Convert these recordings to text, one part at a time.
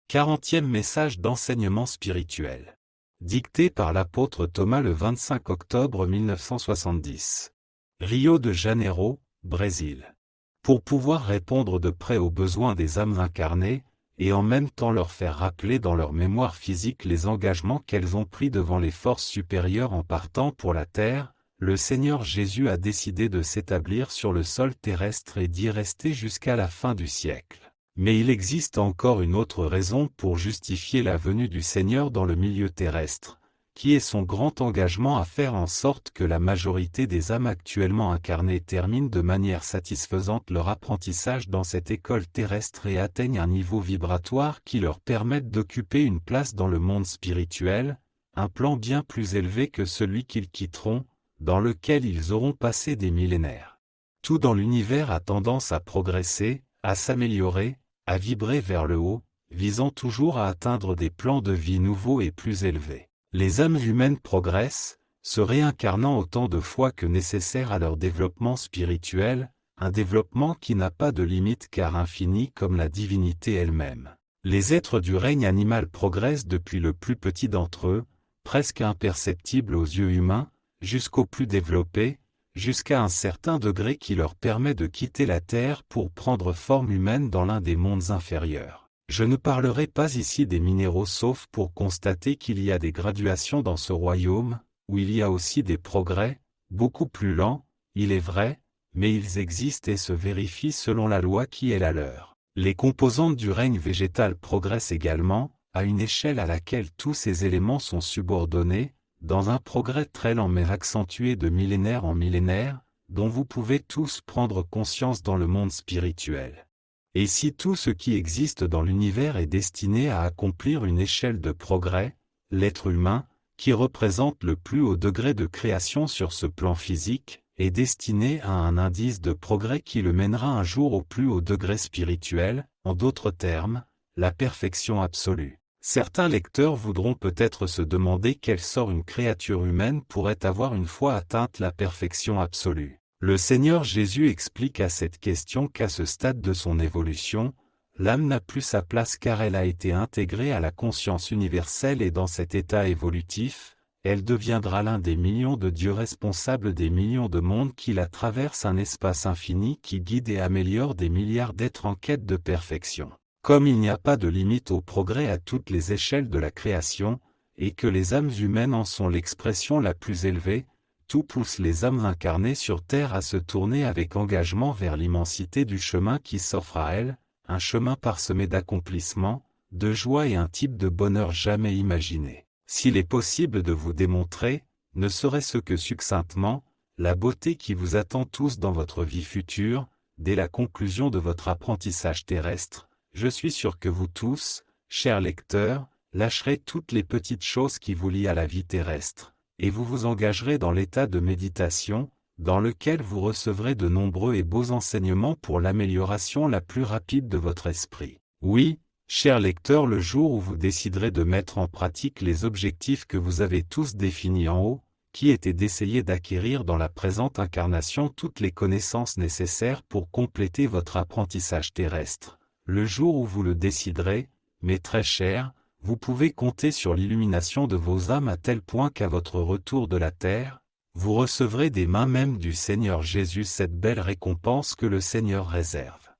40e message d'enseignement spirituel. Dicté par l'apôtre Thomas le 25 octobre 1970. Rio de Janeiro, Brésil. Pour pouvoir répondre de près aux besoins des âmes incarnées, et en même temps leur faire rappeler dans leur mémoire physique les engagements qu'elles ont pris devant les forces supérieures en partant pour la terre, le Seigneur Jésus a décidé de s'établir sur le sol terrestre et d'y rester jusqu'à la fin du siècle. Mais il existe encore une autre raison pour justifier la venue du Seigneur dans le milieu terrestre, qui est son grand engagement à faire en sorte que la majorité des âmes actuellement incarnées terminent de manière satisfaisante leur apprentissage dans cette école terrestre et atteignent un niveau vibratoire qui leur permette d'occuper une place dans le monde spirituel, un plan bien plus élevé que celui qu'ils quitteront, dans lequel ils auront passé des millénaires. Tout dans l'univers a tendance à progresser, à s'améliorer, à vibrer vers le haut, visant toujours à atteindre des plans de vie nouveaux et plus élevés. Les âmes humaines progressent, se réincarnant autant de fois que nécessaire à leur développement spirituel, un développement qui n'a pas de limite car infini comme la divinité elle-même. Les êtres du règne animal progressent depuis le plus petit d'entre eux, presque imperceptible aux yeux humains, jusqu'aux plus développés, jusqu'à un certain degré qui leur permet de quitter la Terre pour prendre forme humaine dans l'un des mondes inférieurs. Je ne parlerai pas ici des minéraux sauf pour constater qu'il y a des graduations dans ce royaume, où il y a aussi des progrès, beaucoup plus lents, il est vrai, mais ils existent et se vérifient selon la loi qui est la leur. Les composantes du règne végétal progressent également, à une échelle à laquelle tous ces éléments sont subordonnés, dans un progrès très lent mais accentué de millénaire en millénaire, dont vous pouvez tous prendre conscience dans le monde spirituel. Et si tout ce qui existe dans l'univers est destiné à accomplir une échelle de progrès, l'être humain, qui représente le plus haut degré de création sur ce plan physique, est destiné à un indice de progrès qui le mènera un jour au plus haut degré spirituel, en d'autres termes, la perfection absolue. Certains lecteurs voudront peut-être se demander quel sort une créature humaine pourrait avoir une fois atteinte la perfection absolue. Le Seigneur Jésus explique à cette question qu'à ce stade de son évolution, l'âme n'a plus sa place car elle a été intégrée à la conscience universelle et dans cet état évolutif, elle deviendra l'un des millions de dieux responsables des millions de mondes qui la traversent, un espace infini qui guide et améliore des milliards d'êtres en quête de perfection. Comme il n'y a pas de limite au progrès à toutes les échelles de la création, et que les âmes humaines en sont l'expression la plus élevée, tout pousse les âmes incarnées sur terre à se tourner avec engagement vers l'immensité du chemin qui s'offre à elles, un chemin parsemé d'accomplissements, de joie et un type de bonheur jamais imaginé. S'il est possible de vous démontrer, ne serait-ce que succinctement, la beauté qui vous attend tous dans votre vie future, dès la conclusion de votre apprentissage terrestre, je suis sûr que vous tous, chers lecteurs, lâcherez toutes les petites choses qui vous lient à la vie terrestre, et vous vous engagerez dans l'état de méditation, dans lequel vous recevrez de nombreux et beaux enseignements pour l'amélioration la plus rapide de votre esprit. Oui, chers lecteurs, le jour où vous déciderez de mettre en pratique les objectifs que vous avez tous définis en haut, qui étaient d'essayer d'acquérir dans la présente incarnation toutes les connaissances nécessaires pour compléter votre apprentissage terrestre. Le jour où vous le déciderez, mes très chers, vous pouvez compter sur l'illumination de vos âmes à tel point qu'à votre retour de la terre, vous recevrez des mains même du Seigneur Jésus cette belle récompense que le Seigneur réserve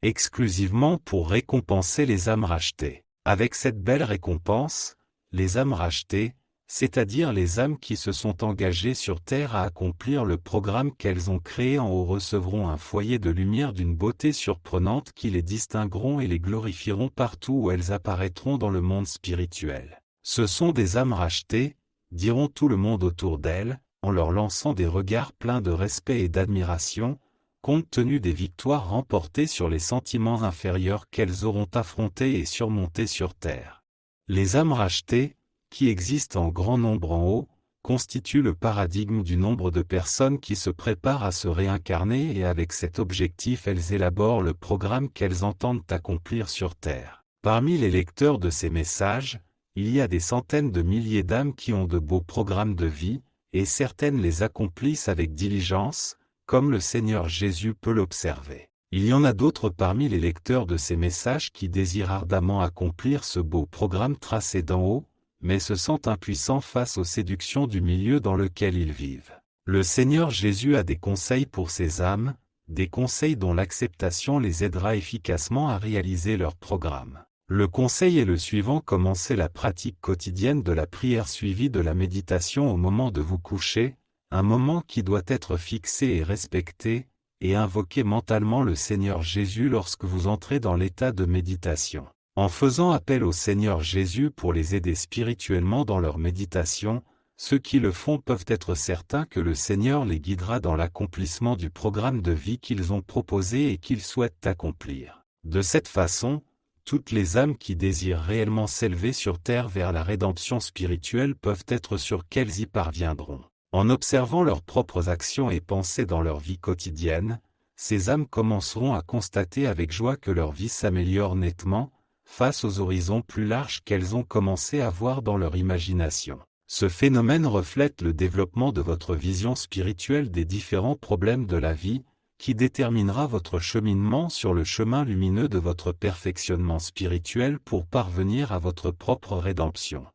exclusivement pour récompenser les âmes rachetées. Avec cette belle récompense, les âmes rachetées, c'est-à-dire les âmes qui se sont engagées sur terre à accomplir le programme qu'elles ont créé en haut, recevront un foyer de lumière d'une beauté surprenante qui les distingueront et les glorifieront partout où elles apparaîtront dans le monde spirituel. Ce sont des âmes rachetées, diront tout le monde autour d'elles, en leur lançant des regards pleins de respect et d'admiration, compte tenu des victoires remportées sur les sentiments inférieurs qu'elles auront affrontés et surmontés sur terre. Les âmes rachetées, qui existent en grand nombre en haut, constituent le paradigme du nombre de personnes qui se préparent à se réincarner et avec cet objectif elles élaborent le programme qu'elles entendent accomplir sur terre. Parmi les lecteurs de ces messages, il y a des centaines de milliers d'âmes qui ont de beaux programmes de vie, et certaines les accomplissent avec diligence, comme le Seigneur Jésus peut l'observer. Il y en a d'autres parmi les lecteurs de ces messages qui désirent ardemment accomplir ce beau programme tracé d'en haut, mais se sentent impuissants face aux séductions du milieu dans lequel ils vivent. Le Seigneur Jésus a des conseils pour ces âmes, des conseils dont l'acceptation les aidera efficacement à réaliser leur programme. Le conseil est le suivant: commencez la pratique quotidienne de la prière suivie de la méditation au moment de vous coucher, un moment qui doit être fixé et respecté, et invoquez mentalement le Seigneur Jésus lorsque vous entrez dans l'état de méditation. En faisant appel au Seigneur Jésus pour les aider spirituellement dans leur méditation, ceux qui le font peuvent être certains que le Seigneur les guidera dans l'accomplissement du programme de vie qu'ils ont proposé et qu'ils souhaitent accomplir. De cette façon, toutes les âmes qui désirent réellement s'élever sur terre vers la rédemption spirituelle peuvent être sûres qu'elles y parviendront. En observant leurs propres actions et pensées dans leur vie quotidienne, ces âmes commenceront à constater avec joie que leur vie s'améliore nettement, face aux horizons plus larges qu'elles ont commencé à voir dans leur imagination. Ce phénomène reflète le développement de votre vision spirituelle des différents problèmes de la vie, qui déterminera votre cheminement sur le chemin lumineux de votre perfectionnement spirituel pour parvenir à votre propre rédemption.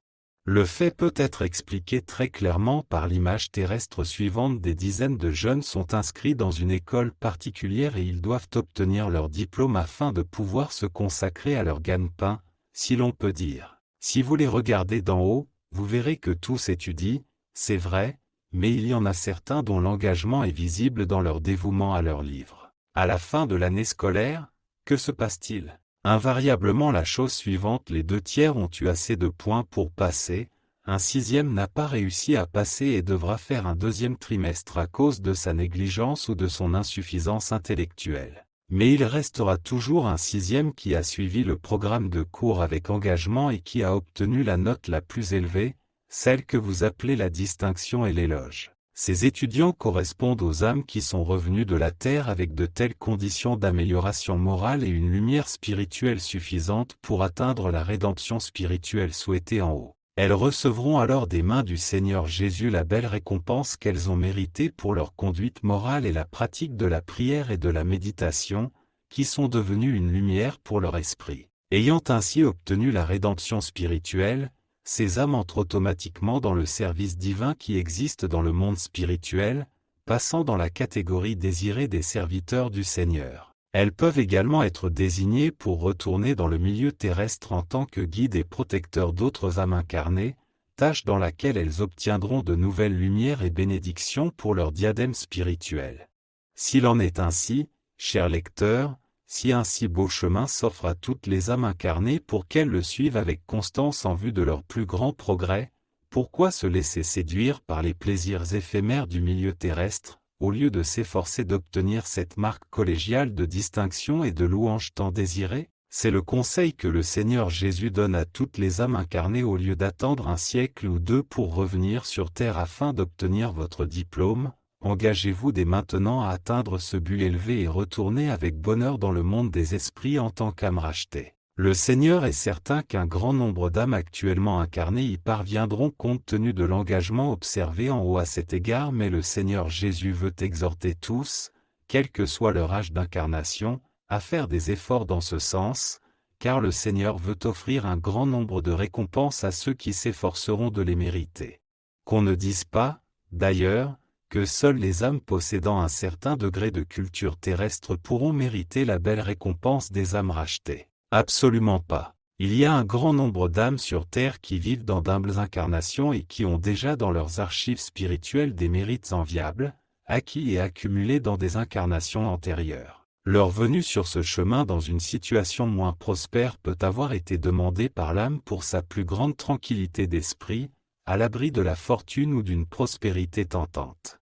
Le fait peut être expliqué très clairement par l'image terrestre suivante: des dizaines de jeunes sont inscrits dans une école particulière et ils doivent obtenir leur diplôme afin de pouvoir se consacrer à leur gagne-pain, si l'on peut dire. Si vous les regardez d'en haut, vous verrez que tous étudient, c'est vrai, mais il y en a certains dont l'engagement est visible dans leur dévouement à leur livre. À la fin de l'année scolaire, que se passe-t-il? Invariablement la chose suivante: les 2/3 ont eu assez de points pour passer, un 6e n'a pas réussi à passer et devra faire un 2e trimestre à cause de sa négligence ou de son insuffisance intellectuelle. Mais il restera toujours un 6e qui a suivi le programme de cours avec engagement et qui a obtenu la note la plus élevée, celle que vous appelez la distinction et l'éloge. Ces étudiants correspondent aux âmes qui sont revenues de la terre avec de telles conditions d'amélioration morale et une lumière spirituelle suffisante pour atteindre la rédemption spirituelle souhaitée en haut. Elles recevront alors des mains du Seigneur Jésus la belle récompense qu'elles ont méritée pour leur conduite morale et la pratique de la prière et de la méditation, qui sont devenues une lumière pour leur esprit. Ayant ainsi obtenu la rédemption spirituelle, ces âmes entrent automatiquement dans le service divin qui existe dans le monde spirituel, passant dans la catégorie désirée des serviteurs du Seigneur. Elles peuvent également être désignées pour retourner dans le milieu terrestre en tant que guides et protecteurs d'autres âmes incarnées, tâche dans laquelle elles obtiendront de nouvelles lumières et bénédictions pour leur diadème spirituel. S'il en est ainsi, chers lecteurs, si un si beau chemin s'offre à toutes les âmes incarnées pour qu'elles le suivent avec constance en vue de leur plus grand progrès, pourquoi se laisser séduire par les plaisirs éphémères du milieu terrestre, au lieu de s'efforcer d'obtenir cette marque collégiale de distinction et de louange tant désirée? C'est le conseil que le Seigneur Jésus donne à toutes les âmes incarnées au lieu d'attendre un siècle ou deux pour revenir sur terre afin d'obtenir votre diplôme. Engagez-vous dès maintenant à atteindre ce but élevé et retournez avec bonheur dans le monde des esprits en tant qu'âme rachetée. Le Seigneur est certain qu'un grand nombre d'âmes actuellement incarnées y parviendront compte tenu de l'engagement observé en haut à cet égard, mais le Seigneur Jésus veut exhorter tous, quel que soit leur âge d'incarnation, à faire des efforts dans ce sens, car le Seigneur veut offrir un grand nombre de récompenses à ceux qui s'efforceront de les mériter. Qu'on ne dise pas, d'ailleurs, que seules les âmes possédant un certain degré de culture terrestre pourront mériter la belle récompense des âmes rachetées. Absolument pas. Il y a un grand nombre d'âmes sur terre qui vivent dans d'humbles incarnations et qui ont déjà dans leurs archives spirituelles des mérites enviables, acquis et accumulés dans des incarnations antérieures. Leur venue sur ce chemin dans une situation moins prospère peut avoir été demandée par l'âme pour sa plus grande tranquillité d'esprit, à l'abri de la fortune ou d'une prospérité tentante.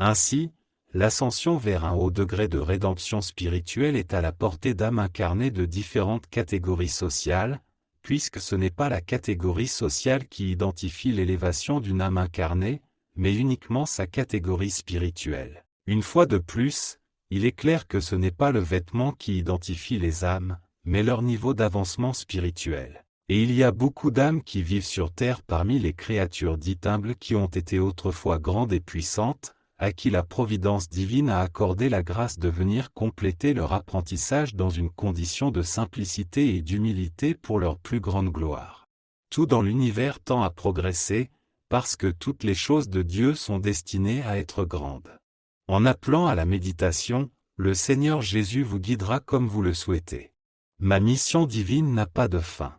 Ainsi, l'ascension vers un haut degré de rédemption spirituelle est à la portée d'âmes incarnées de différentes catégories sociales, puisque ce n'est pas la catégorie sociale qui identifie l'élévation d'une âme incarnée, mais uniquement sa catégorie spirituelle. Une fois de plus, il est clair que ce n'est pas le vêtement qui identifie les âmes, mais leur niveau d'avancement spirituel. Et il y a beaucoup d'âmes qui vivent sur terre parmi les créatures dites humbles qui ont été autrefois grandes et puissantes, à qui la providence divine a accordé la grâce de venir compléter leur apprentissage dans une condition de simplicité et d'humilité pour leur plus grande gloire. Tout dans l'univers tend à progresser, parce que toutes les choses de Dieu sont destinées à être grandes. En appelant à la méditation, le Seigneur Jésus vous guidera comme vous le souhaitez. Ma mission divine n'a pas de fin.